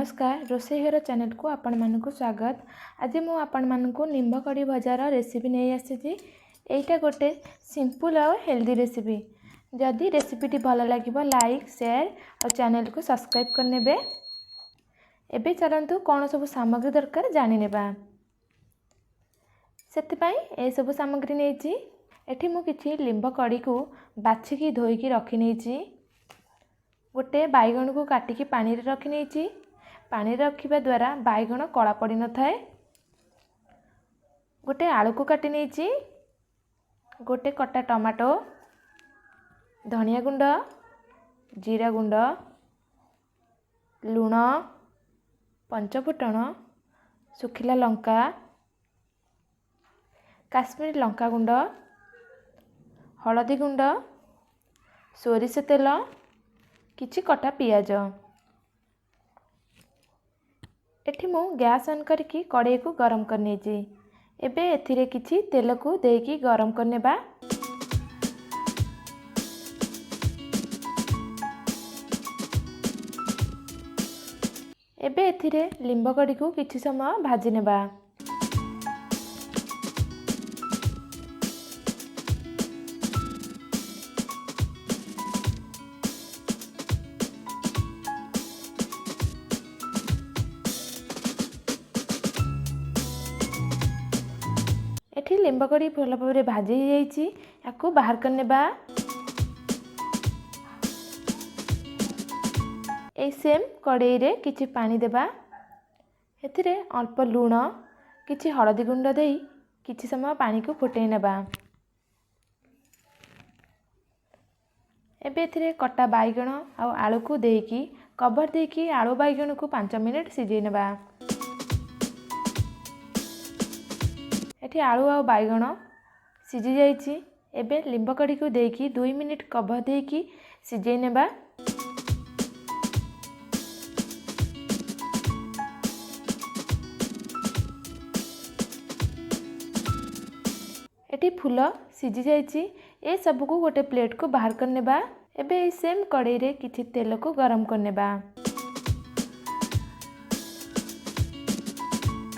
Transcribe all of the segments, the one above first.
नमस्कार रोषेई घर चैनल को आपण मानकु स्वागत। आज मु आपण मानकु निम्ब कड़ी भजार रेसिपी नहीं आसी। एटा गोटे सिंपल और हेल्दी रेसिपी। जदि रेसिपीटी भल लगे लाइक शेयर और चैनल को सब्सक्राइब करने। एबे चलतु कौन सब सामग्री दरकार जानी नेबा। सेतिपाई ए सब सामग्री नहीं एठी मु किछि लिंब कड़ी को बाछिकी धोईकी रखी नहीं। गोटे बैगण को काटिकी पानी रे रखी नहीं। पानी रखिबा द्वारा बैगण कला पड़ी न थाए। गोटे आलू को काटी नहीं। गोटे कटा टमाटो, धनिया गुंड, जीरा गुंड, लुण, पंचफुटण, सुखिला लंका, काश्मीरी लंका गुंड, हलदी गुंड, सोरिष तेल, किछि कटा पियाज। एठी मु गैस ऑन करके कड़ाई को गरम करने एबे एथिरे किछि तेल को देकी गरम करनेबा। एबे एथिरे लिंब कड़ी को किछि समय भाजी नेबा। एठी लिंब कड़ी भल भाव भाजी या बाहर करनेबा। ए सेम कड़ाई रे किछि पानी देबा। एथिरे अल्प लुण किछि हलदी गुंड देई किछि समय पानी को फुटै नेबा। एबे एथिरे कटा बैगण आ आलू को देकी कवर देकी आलू बैगण को 5 मिनिट सिझै नेबा। एठी आलू आ बैगण सिझी जाइछि। एबे लिंब कड़ी को देकी 2 मिनिट कवर देकी सिझै नेबा। एठी फूल सिझी जाइछि। ए सब को गोटे प्लेट को बाहर करनेबा। एबे ए सेम कड़ाई रे किछि तेल को गरम करनेबा।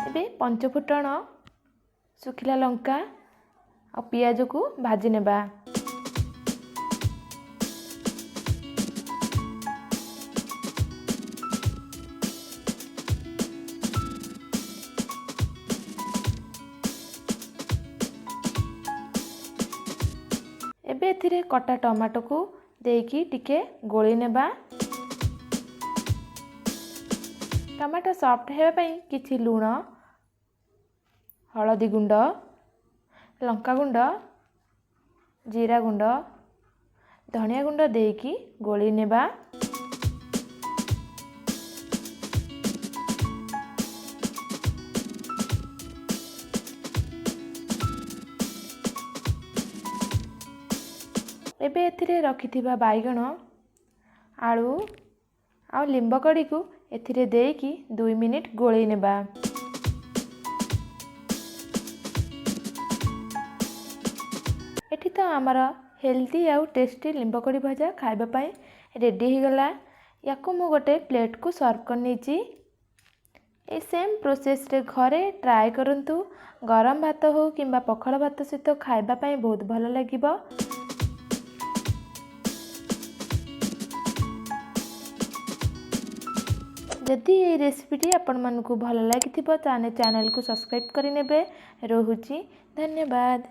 एबे पंचफुटण, सुखिला लंका और पियाज को भाजी नेबा। एबे एथिरे कटा टमाटो को देकी टिके गोली नेबा। टमाटो सॉफ्ट हेबा पई किछि लूण, हलदी गुंड, लंका गुंड, जीरा गुंड, धनिया गुंड देकी गोली नेबा। एबे एथिरे रखिथिबा बैगण, आलू आ लिंब कड़ी को एथिरे देकी 2 मिनिट गोली नेबा। एठी तो आमर हेल्दी आउ टेस्टी लिंब कड़ी भजा खाइबा पई रेडी हो गला। याको मु गोटे प्लेट को सर्व करनी। ए सेम प्रोसेस रे घरे ट्राए करंतु। गरम भात हो किंबा पखाल भात सहित खाइबा पई बहुत भल लागिबो। जदि ये रेसिपीटी आपण मानकु भल लागिथिबो ताने चैनल को सब्सक्राइब करि नेबे। रहुची धन्यवाद।